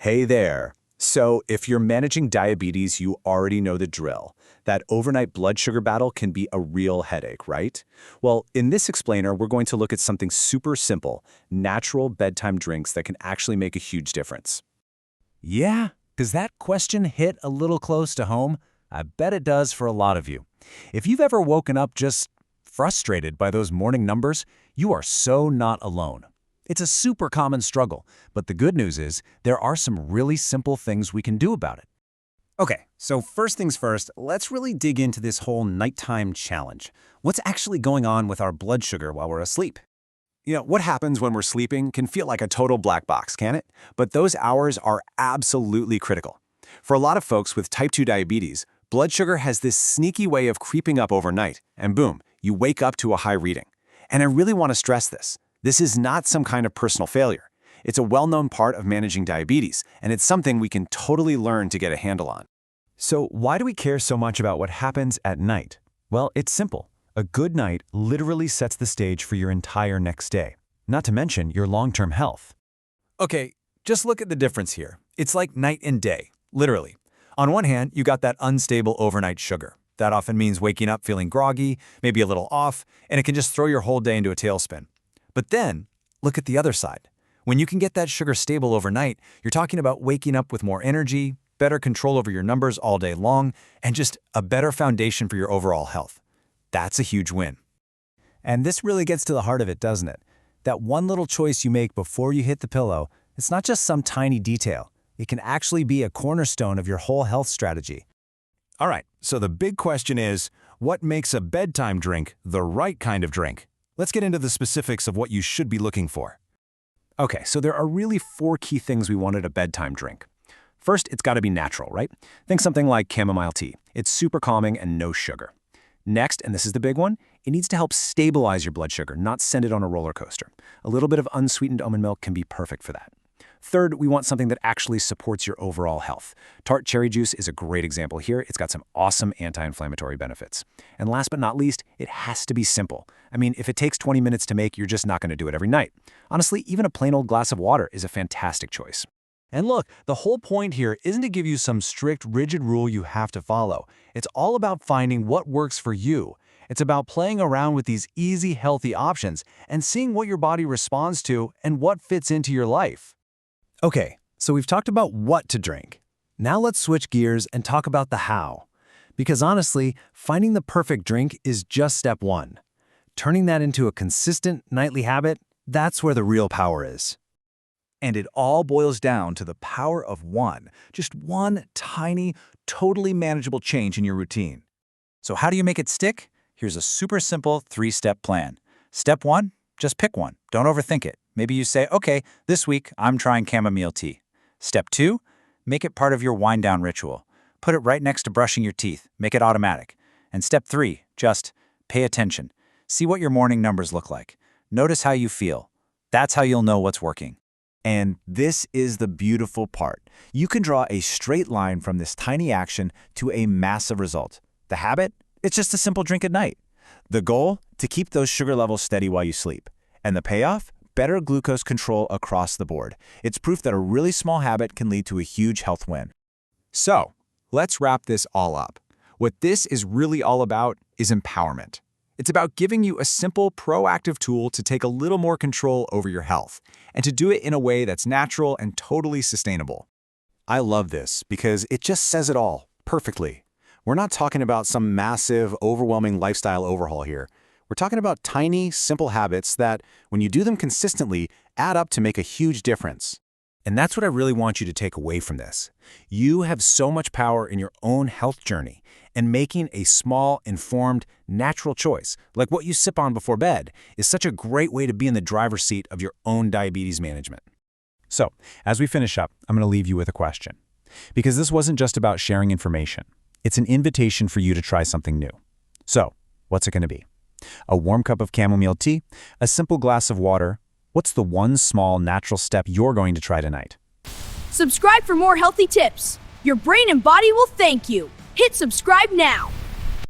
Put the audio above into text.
Hey there. So, if you're managing diabetes, you already know the drill. That overnight blood sugar battle can be a real headache, right? Well, in this explainer, we're going to look at something super simple, natural bedtime drinks that can actually make a huge difference. Yeah, does that question hit a little close to home? I bet it does for a lot of you. If you've ever woken up just frustrated by those morning numbers, you are so not alone. It's a super common struggle, but the good news is there are some really simple things we can do about it. Okay, so first things first, let's really dig into this whole nighttime challenge. What's actually going on with our blood sugar while we're asleep? What happens when we're sleeping can feel like a total black box, can it? But those hours are absolutely critical. For a lot of folks with type 2 diabetes, blood sugar has this sneaky way of creeping up overnight, and boom, you wake up to a high reading. And I really want to stress this. This is not some kind of personal failure. It's a well-known part of managing diabetes, and it's something we can totally learn to get a handle on. So why do we care so much about what happens at night? Well, it's simple. A good night literally sets the stage for your entire next day, not to mention your long-term health. Okay, just look at the difference here. It's like night and day, literally. On one hand, you got that unstable overnight sugar. That often means waking up feeling groggy, maybe a little off, and it can just throw your whole day into a tailspin. But then, look at the other side. When you can get that sugar stable overnight, you're talking about waking up with more energy, better control over your numbers all day long, and just a better foundation for your overall health. That's a huge win. And this really gets to the heart of it, doesn't it? That one little choice you make before you hit the pillow, it's not just some tiny detail. It can actually be a cornerstone of your whole health strategy. All right, so the big question is, what makes a bedtime drink the right kind of drink? Let's get into the specifics of what you should be looking for. Okay, so there are really 4 key things we want at a bedtime drink. First, it's got to be natural, right? Think something like chamomile tea. It's super calming and no sugar. Next, and this is the big one, it needs to help stabilize your blood sugar, not send it on a roller coaster. A little bit of unsweetened almond milk can be perfect for that. Third, we want something that actually supports your overall health. Tart cherry juice is a great example here. It's got some awesome anti-inflammatory benefits. And last but not least, it has to be simple. I mean, if it takes 20 minutes to make, you're just not going to do it every night. Honestly, even a plain old glass of water is a fantastic choice. And look, the whole point here isn't to give you some strict, rigid rule you have to follow. It's all about finding what works for you. It's about playing around with these easy, healthy options and seeing what your body responds to and what fits into your life. Okay, so we've talked about what to drink. Now let's switch gears and talk about the how. Because honestly, finding the perfect drink is just step one. Turning that into a consistent nightly habit, that's where the real power is. And it all boils down to the power of just one tiny, totally manageable change in your routine. So how do you make it stick? Here's a super simple 3-step plan. Step 1, just pick one. Don't overthink it. Maybe you say, okay, this week I'm trying chamomile tea. Step 2, make it part of your wind-down ritual. Put it right next to brushing your teeth. Make it automatic. And step 3, just pay attention. See what your morning numbers look like. Notice how you feel. That's how you'll know what's working. And this is the beautiful part. You can draw a straight line from this tiny action to a massive result. The habit? It's just a simple drink at night. The goal? To keep those sugar levels steady while you sleep. And the payoff? Better glucose control across the board. It's proof that a really small habit can lead to a huge health win. So, let's wrap this all up. What this is really all about is empowerment. It's about giving you a simple, proactive tool to take a little more control over your health, and to do it in a way that's natural and totally sustainable. I love this because it just says it all perfectly. We're not talking about some massive, overwhelming lifestyle overhaul here. We're talking about tiny, simple habits that, when you do them consistently, add up to make a huge difference. And that's what I really want you to take away from this. You have so much power in your own health journey, and making a small, informed, natural choice, like what you sip on before bed, is such a great way to be in the driver's seat of your own diabetes management. So, as we finish up, I'm going to leave you with a question. Because this wasn't just about sharing information. It's an invitation for you to try something new. So, what's it going to be? A warm cup of chamomile tea? A simple glass of water? What's the one small, natural step you're going to try tonight? Subscribe for more healthy tips. Your brain and body will thank you. Hit subscribe now.